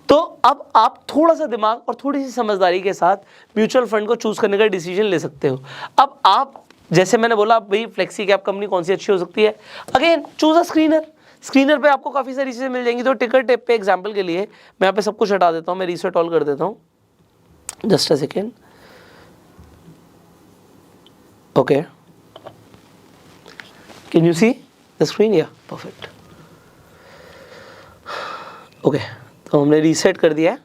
तो अब आप थोड़ा सा दिमाग और थोड़ी सी समझदारी के साथ म्यूचुअल फंड को चूज करने का डिसीजन ले सकते हो। अब आप, जैसे मैंने बोला, भाई फ्लेक्सी कैप कंपनी कौन सी अच्छी हो सकती है, again choose a screener. Screener पे आपको काफ़ी सारी चीज़ें मिल जाएंगी। तो टिकर टेप पे एग्जाम्पल के लिए मैं यहाँ पे सब कुछ हटा देता हूँ, मैं रीसेट ऑल कर देता हूँ, just a second. Okay, can you see the screen? या परफेक्ट। ओके, तो हमने रीसेट कर दिया है।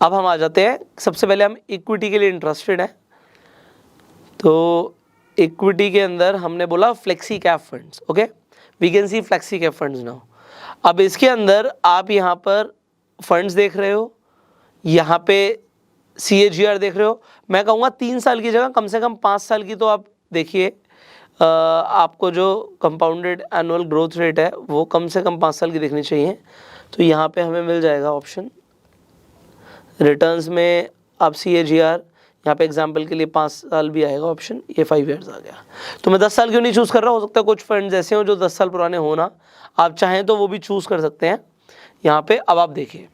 अब हम आ जाते हैं, सबसे पहले हम इक्विटी के लिए इंटरेस्टेड हैं। तो इक्विटी के अंदर हमने बोला flexi cap funds. Okay, we can see flexi cap funds now. अब इसके अंदर आप यहाँ पर फंड्स देख रहे हो, यहाँ पे CAGR देख रहे हो। मैं कहूँगा 3 साल की जगह कम से कम 5 साल की तो आप देखिए। आपको जो कंपाउंडेड एनुअल ग्रोथ रेट है वो कम से कम 5 साल की देखनी चाहिए। तो यहाँ पे हमें मिल जाएगा ऑप्शन रिटर्न्स में। आप CAGR यहाँ पे एग्जाम्पल के लिए 5 साल भी आएगा ऑप्शन, ये 5 ईयर्स आ गया। तो मैं 10 साल क्यों नहीं चूज़ कर रहा? हो सकता है कुछ फंड्स ऐसे हो जो 10 साल पुराने हो ना, आप चाहें तो वो भी चूज़ कर सकते हैं यहाँ पे। अब आप देखिए,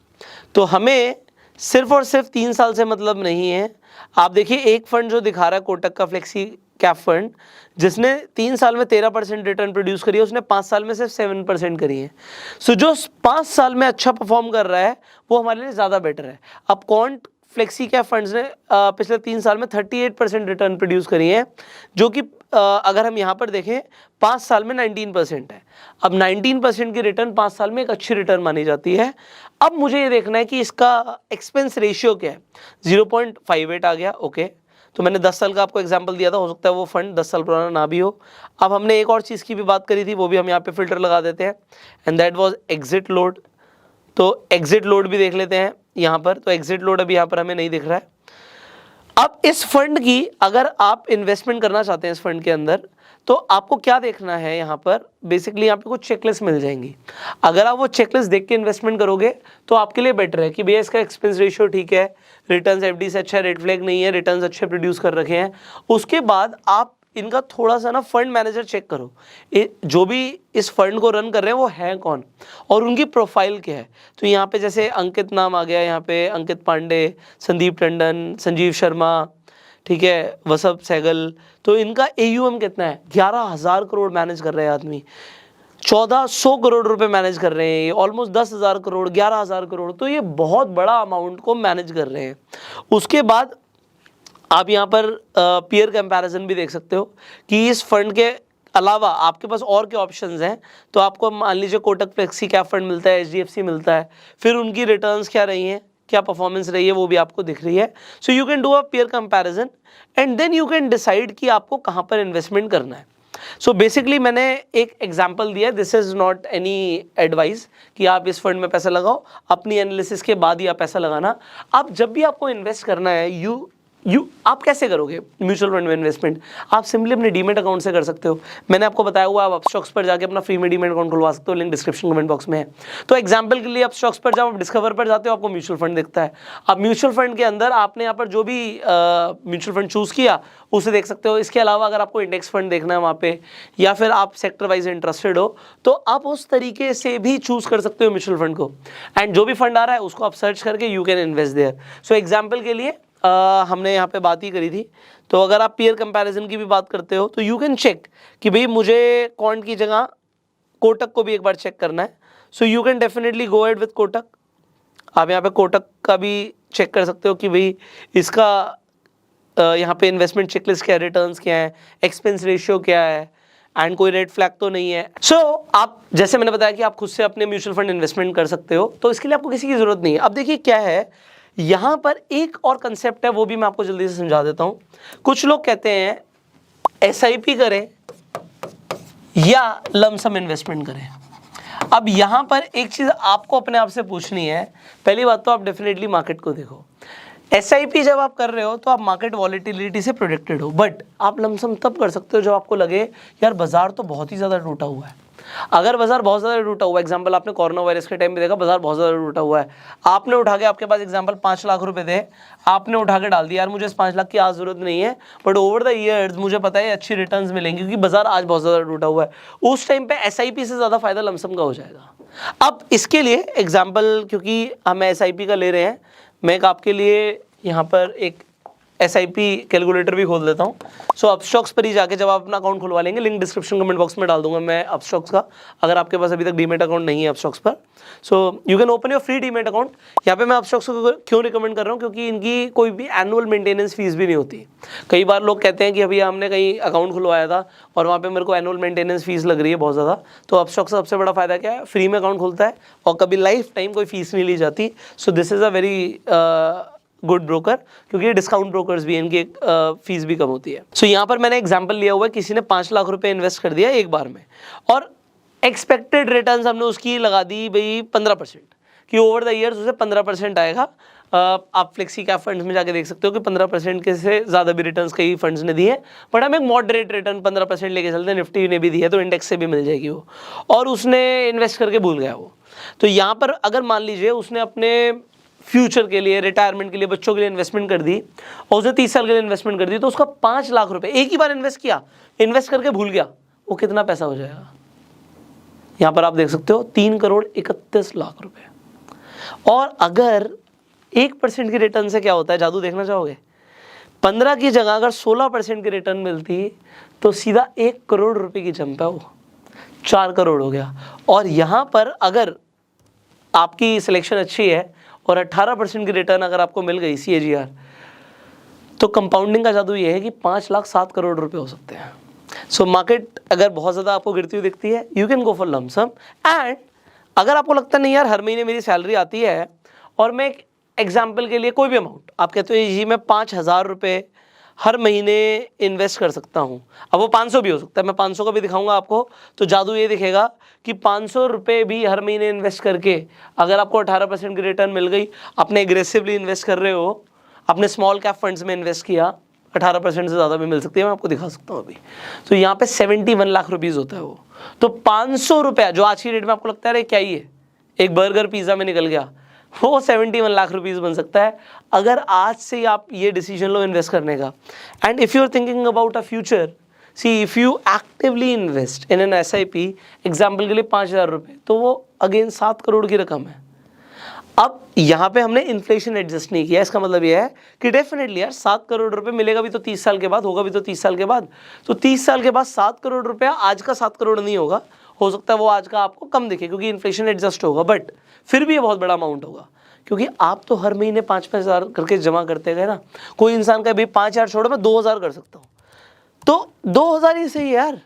तो हमें सिर्फ और सिर्फ 3 साल से मतलब नहीं है। आप देखिए, एक फंड जो दिखा रहा है कोटक का फ्लेक्सी कैप फंड, जिसने 3 साल में 13% रिटर्न प्रोड्यूस करी है, उसने 5 साल में सिर्फ 7% करी है। सो जो 5 साल में अच्छा परफॉर्म कर रहा है वो हमारे लिए ज़्यादा बेटर है। अब कौन फ्लेक्सी कैप फंड्स ने पिछले 3 साल में 38% रिटर्न प्रोड्यूस करी है, जो कि अगर हम यहाँ पर देखें 5 साल में 19% है। अब 19% की रिटर्न 5 साल में एक अच्छी रिटर्न मानी जाती है। अब मुझे ये देखना है कि इसका एक्सपेंस रेशियो क्या है। 0.58 आ गया। ओके, तो मैंने 10 साल का आपको एग्जांपल दिया था, हो सकता है वो फंड 10 साल पुराना ना भी हो। अब हमने एक और चीज़ की भी बात करी थी, वो भी हम यहाँ पे फिल्टर लगा देते हैं, and that was exit load. तो एग्जिट लोड भी देख लेते हैं यहाँ पर। तो एग्जिट लोड अभी यहाँ पर हमें नहीं दिख रहा है। अब इस फंड की अगर आप इन्वेस्टमेंट करना चाहते हैं इस फंड के अंदर, तो आपको क्या देखना है यहाँ पर, बेसिकली यहाँ पे कुछ चेकलिस्ट मिल जाएंगी। अगर आप वो चेकलिस्ट देख के इन्वेस्टमेंट करोगे तो आपके लिए बेटर है कि भैया इसका एक्सपेंस रेशियो ठीक है, रिटर्न्स FD से अच्छा, रेड फ्लैग नहीं है, रिटर्न्स अच्छे प्रोड्यूस कर रखे हैं। उसके बाद आप इनका थोड़ा सा ना फंड मैनेजर चेक करो, जो भी इस फंड को रन कर रहे हैं वो है कौन और उनकी प्रोफाइल क्या है। तो यहाँ पे जैसे अंकित नाम आ गया, यहाँ पे अंकित पांडे, संदीप टंडन, संजीव शर्मा, ठीक है, वसव सहगल। तो इनका AUM कितना है? 11,000 करोड़ मैनेज कर रहे हैं आदमी, 1400 करोड़ रुपए मैनेज कर रहे हैं, ऑलमोस्ट 10,000 करोड़, 11,000 करोड़। तो ये बहुत बड़ा अमाउंट को मैनेज कर रहे हैं। उसके बाद आप यहाँ पर पीयर कंपैरिजन भी देख सकते हो कि इस फंड के अलावा आपके पास और क्या ऑप्शंस हैं। तो आपको मान लीजिए कोटक फ्लेक्सी कैप फंड मिलता है, HDFC मिलता है, फिर उनकी रिटर्न्स क्या रही हैं, क्या परफॉर्मेंस रही है, वो भी आपको दिख रही है। So you can do a peer comparison and then you can decide कि आपको कहाँ पर इन्वेस्टमेंट करना है। सो बेसिकली मैंने एक एग्जांपल दिया, this is not any advice कि आप इस फंड में पैसा लगाओ, अपनी एनालिसिस के बाद ही आप पैसा लगाना। आप जब भी आपको इन्वेस्ट करना है, आप कैसे करोगे म्यूचुअल फंड में इन्वेस्टमेंट? आप सिंपली अपने डीमेट अकाउंट से कर सकते हो। मैंने आपको बताया हुआ, आप अपस्टॉक्स पर जाके अपना फ्री में डीमेट अकाउंट खुलवा सकते हो, लिंक डिस्क्रिप्शन कमेंट बॉक्स में है। तो एग्जांपल के लिए अपस्टॉक्स पर जब आप डिस्कवर पर जाते हो, आपको म्यूचुअल फंड दिखता है। आप म्यूचुअल फंड के अंदर आपने यहाँ पर जो भी म्यूचुअल फंड चूज किया उसे देख सकते हो। इसके अलावा अगर आपको इंडेक्स फंड देखना है वहाँ पे, या फिर आप सेक्टर वाइज इंटरेस्टेड हो, तो आप उस तरीके से भी चूज कर सकते हो म्यूचुअल फंड को। एंड जो भी फंड आ रहा है उसको आप सर्च करके you can invest their. So example के लिए हमने यहाँ पे बात ही करी थी, तो अगर आप पीयर कंपैरिजन की भी बात करते हो तो यू कैन चेक कि भाई मुझे कौन की जगह कोटक को भी एक बार चेक करना है। So you can definitely go ahead with Kotak. आप यहाँ पे कोटक का भी चेक कर सकते हो कि भाई इसका यहाँ पे इन्वेस्टमेंट चेकलिस्ट क्या है, रिटर्न्स क्या है, एक्सपेंस रेशियो क्या है, एंड कोई रेड फ्लैग तो नहीं है। सो आप, जैसे मैंने बताया कि आप खुद से अपने म्यूचुअल फंड इन्वेस्टमेंट कर सकते हो, तो इसके लिए आपको किसी की जरूरत नहीं है। अब देखिए क्या है, यहाँ पर एक और कंसेप्ट है, वो भी मैं आपको जल्दी से समझा देता हूँ। कुछ लोग कहते हैं एसआईपी करें या लमसम इन्वेस्टमेंट करें। अब यहाँ पर एक चीज़ आपको अपने आप से पूछनी है। पहली बात तो आप डेफिनेटली मार्केट को देखो। एसआईपी जब आप कर रहे हो तो आप मार्केट वॉलेटिलिटी से प्रोटेक्टेड हो, बट आप लमसम तब कर सकते हो जब आपको लगे यार बाजार तो बहुत ही ज़्यादा टूटा हुआ है। अगर बाजार बहुत ज़्यादा टूटा हुआ है, एग्जांपल आपने कोरोना वायरस के टाइम पे देखा बाजार बहुत ज़्यादा टूटा हुआ है, आपने उठा के, आपके पास एग्जांपल 5 लाख रुपए थे, आपने उठा के डाल दिया, यार मुझे इस 5 लाख की आज ज़रूरत नहीं है, बट ओवर द ईयर्स मुझे पता है अच्छी रिटर्न्स मिलेंगी क्योंकि बाजार आज बहुत ज़्यादा टूटा हुआ है। उस टाइम पे एसआईपी से ज़्यादा फायदा लमसम का हो जाएगा। अब इसके लिए एग्जाम्पल, क्योंकि हम एसआईपी का ले रहे हैं, मैं एक आपके लिए यहाँ पर एक एसआईपी कैलकुलेटर भी खोल देता हूँ। सो अपस्टॉक्स पर ही जाके जब आप अपना अकाउंट खुलवा लेंगे, लिंक डिस्क्रिप्शन कमेंट बॉक्स में डाल दूंगा मैं अपस्टॉक्स का, अगर आपके पास अभी तक डीमेट अकाउंट नहीं है अपस्टॉक्स पर, सो you can open your free demat account. यहाँ पे मैं अपस्टॉक्स को क्यों रिकमेंड कर रहा हूँ, क्योंकि इनकी कोई भी एनुअल मेंटेनेंस फीस भी नहीं होती। कई बार लोग कहते हैं कि अभी हमने कहीं अकाउंट खुलवाया था और वहाँ पर मेरे को एनुअल मेंटेनेंस फीस लग रही है बहुत ज़्यादा, तो अपस्टॉक्स का सबसे बड़ा फायदा क्या है, फ्री में अकाउंट खुलता है और कभी लाइफ टाइम कोई फीस नहीं ली जाती। So this is a very good broker, क्योंकि डिस्काउंट ब्रोकर्स भी, इनकी फीस भी कम होती है। सो यहाँ पर मैंने एग्जांपल लिया हुआ है, किसी ने 5 लाख रुपए इन्वेस्ट कर दिया एक बार में, और एक्सपेक्टेड रिटर्न्स हमने उसकी लगा दी भाई 15%, कि ओवर द ईयर्स उसे 15% आएगा। आप फ्लेक्सी कैप फंड्स में जाके देख सकते हो कि 15% के से ज़्यादा भी रिटर्न्स कई फंड्स ने दिए, बट हम एक मॉडरेट रिटर्न 15% लेके चलते हैं, निफ्टी ने भी दी है तो इंडेक्स से भी मिल जाएगी वो, और उसने इन्वेस्ट करके भूल गया वो। तो यहाँ पर अगर मान लीजिए उसने अपने फ्यूचर के लिए, रिटायरमेंट के लिए, बच्चों के लिए इन्वेस्टमेंट कर दी और उसने 30 साल के लिए इन्वेस्टमेंट कर दी, तो उसका 5 लाख रुपए एक ही बार इन्वेस्ट किया, इन्वेस्ट करके भूल गया, वो कितना पैसा हो जाएगा? यहाँ पर आप देख सकते हो 3,31,00,000 रुपए। और अगर 1% की रिटर्न से क्या होता है, जादू देखना चाहोगे? 15 की जगह अगर 16% की रिटर्न मिलती तो सीधा 1 करोड़ रुपए की जंप है, वो 4 करोड़ हो गया। और यहाँ पर अगर आपकी सिलेक्शन अच्छी है और 18% की रिटर्न अगर आपको मिल गई CAGR, तो कंपाउंडिंग का जादू ये है कि 5,07 करोड़ रुपए हो सकते हैं। सो मार्केट अगर बहुत ज़्यादा आपको गिरती हुई दिखती है, you can go for lump sum. And अगर आपको लगता नहीं यार हर महीने मेरी सैलरी आती है और मैं एक एग्जाम्पल के लिए कोई भी अमाउंट, आप कहते हो जी मैं 5,000 रुपये हर महीने इन्वेस्ट कर सकता हूँ, अब वो 500 भी हो सकता है, मैं 500 का भी दिखाऊंगा आपको, तो जादू ये दिखेगा कि 500 रुपये भी हर महीने इन्वेस्ट करके अगर आपको 18% की रिटर्न मिल गई, आपने एग्रेसिवली इन्वेस्ट कर रहे हो, आपने स्मॉल कैप फंड्स में इन्वेस्ट किया, 18% से ज़्यादा भी मिल सकती है, मैं आपको दिखा सकता हूँ अभी। तो यहाँ पे 71 लाख रुपीज़ होता है वो। तो 500 रुपया जो आज की डेट में आपको लगता है अरे क्या ही है, एक बर्गर पिज़्ज़ा में निकल गया, वो 71 लाख रुपीज़ बन सकता है अगर आज से आप ये डिसीजन लो इन्वेस्ट करने का। And if you are thinking about a future, see if you actively invest in an SIP, example के लिए 5,000 रुपये, तो वो अगेन 7 करोड़ की रकम है। अब यहाँ पे हमने इन्फ्लेशन एडजस्ट नहीं किया, इसका मतलब ये है कि डेफिनेटली यार 7 करोड़ रुपए मिलेगा भी तो 30 साल के बाद, होगा भी तो 30 साल के बाद, तो 30 साल के बाद 7 करोड़ रुपया आज का 7 करोड़ नहीं होगा, हो सकता है वो आज का आपको कम दिखे क्योंकि इन्फ्लेशन एडजस्ट होगा, बट फिर भी ये बहुत बड़ा अमाउंट होगा क्योंकि आप तो हर महीने 5-5 हज़ार करके जमा करते गए ना। कोई इंसान का भी 5,000 छोड़ो मैं 2,000 कर सकता हूँ, तो 2,000 ही सही है यार।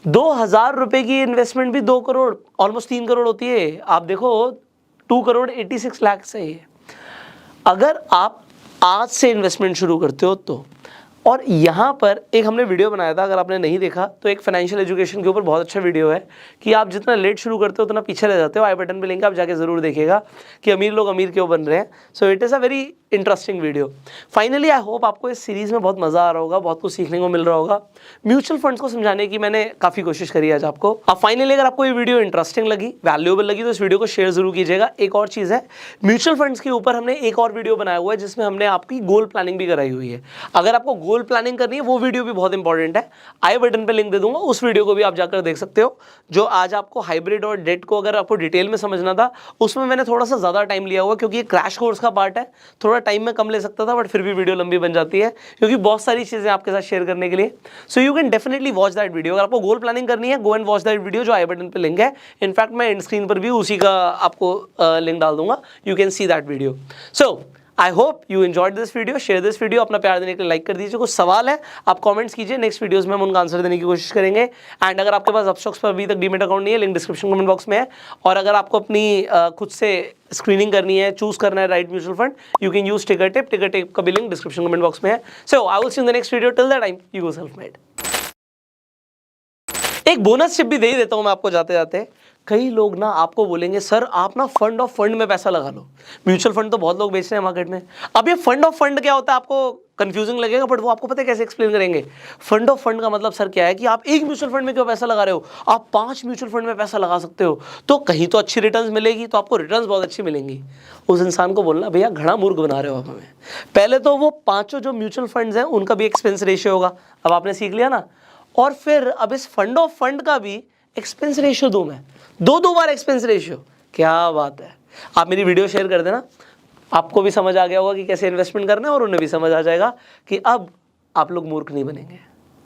2,000 रुपए की इन्वेस्टमेंट भी 2 करोड़ ऑलमोस्ट 3 करोड़ होती है। आप देखो 2 करोड़ 86 लाख सही है। अगर आप आज से इन्वेस्टमेंट शुरू करते हो तो और यहाँ पर एक हमने वीडियो बनाया था, अगर आपने नहीं देखा तो एक फाइनेंशियल एजुकेशन के ऊपर बहुत अच्छा वीडियो है कि आप जितना लेट शुरू करते हो उतना पीछे रह जाते हो। आई बटन पे लिंक, आप जाके ज़रूर देखिएगा कि अमीर लोग अमीर क्यों बन रहे हैं। So it is a very interesting video. Finally I hope आपको इस सीरीज़ में बहुत मज़ा आ रहा होगा, बहुत कुछ सीखने को मिल रहा होगा। म्यूचुअल फंड्स को समझाने की मैंने काफ़ी कोशिश करी आज आपको। अब फाइनली अगर आपको ये वीडियो इंटरेस्टिंग लगी, वैल्यूएबल लगी, तो इस वीडियो को शेयर जरूर कीजिएगा। एक और चीज़ है, म्यूचुअल फंड्स के ऊपर हमने एक और वीडियो बनाया हुआ है जिसमें हमने आपकी गोल प्लानिंग भी कराई हुई है। अगर आपको गोल प्लानिंग करनी है, वो वीडियो भी बहुत इंपॉर्टेंट है। आई बटन पे लिंक दे दूंगा, उस वीडियो को भी आप जाकर देख सकते हो। जो आज आपको हाइब्रिड और डेट को अगर आपको डिटेल में समझना था, उसमें मैंने थोड़ा सा ज़्यादा टाइम लिया हुआ, क्योंकि ये क्रैश कोर्स का पार्ट है। थोड़ा टाइम में कम ले सकता था, बट फिर भी वीडियो लंबी बन जाती है क्योंकि बहुत सारी चीज़ें आपके साथ शेयर करने के लिए। सो you can definitely watch that video. अगर आपको गोल प्लानिंग करनी है, go and watch that video, जो आई बटन पे लिंक है। इनफैक्ट मैं एंड स्क्रीन पर भी उसी का आपको लिंक डाल दूंगा, you can see that video. So I hope you enjoyed this video. Share this video, अपना प्यार देने के लिए लाइक कर दीजिए। कुछ सवाल है आप कमेंट्स कीजिए, नेक्स्ट वीडियोस में हम उनका आंसर देने की कोशिश करेंगे। एंड अगर आपके पास अपस्टॉक्स पर अभी तक डीमेट अकाउंट नहीं है, लिंक डिस्क्रिप्शन कमेंट बॉक्स में है। और अगर आपको अपनी खुद से स्क्रीनिंग करनी है, चूज करना है right mutual fund, you can use Tickertape. Tickertape का भी लिंक डिस्क्रिप्शन कमेंट बॉक्स में है। So I will see in the next video. Till that time you go self made. एक बोनस टिप भी दे ही देता हूं मैं आपको जाते जाते। कई लोग ना आपको बोलेंगे, सर आप ना फंड ऑफ फंड में पैसा लगा लो। म्यूचुअल फंड तो बहुत लोग बेच रहे हैं मार्केट में। अब ये फंड ऑफ फंड क्या होता है आपको कंफ्यूजिंग लगेगा, बट वो आपको पता है कैसे एक्सप्लेन करेंगे। फंड ऑफ फंड का मतलब सर क्या है कि आप एक म्यूचुअल फंड में क्यों पैसा लगा रहे हो, आप 5 म्यूचुअल फंड में पैसा लगा सकते हो। तो कहीं तो अच्छी रिटर्न्स मिलेगी, तो आपको रिटर्न्स बहुत अच्छी मिलेंगी। उस इंसान को बोलना, भैया घड़ा मूर्ख बना रहे हो आप हमें। पहले तो वो 5 जो म्यूचुअल फंड्स हैं उनका भी एक्सपेंस रेशियो होगा, अब आपने सीख लिया ना। और फिर अब इस फंड ऑफ फंड का भी एक्सपेंस रेशियो दूं मैं, दो बार एक्सपेंस रेशियो। क्या बात है। आप मेरी वीडियो शेयर कर देना, आपको भी समझ आ गया होगा कि कैसे इन्वेस्टमेंट करना है, और उन्हें भी समझ आ जाएगा कि अब आप लोग मूर्ख नहीं बनेंगे।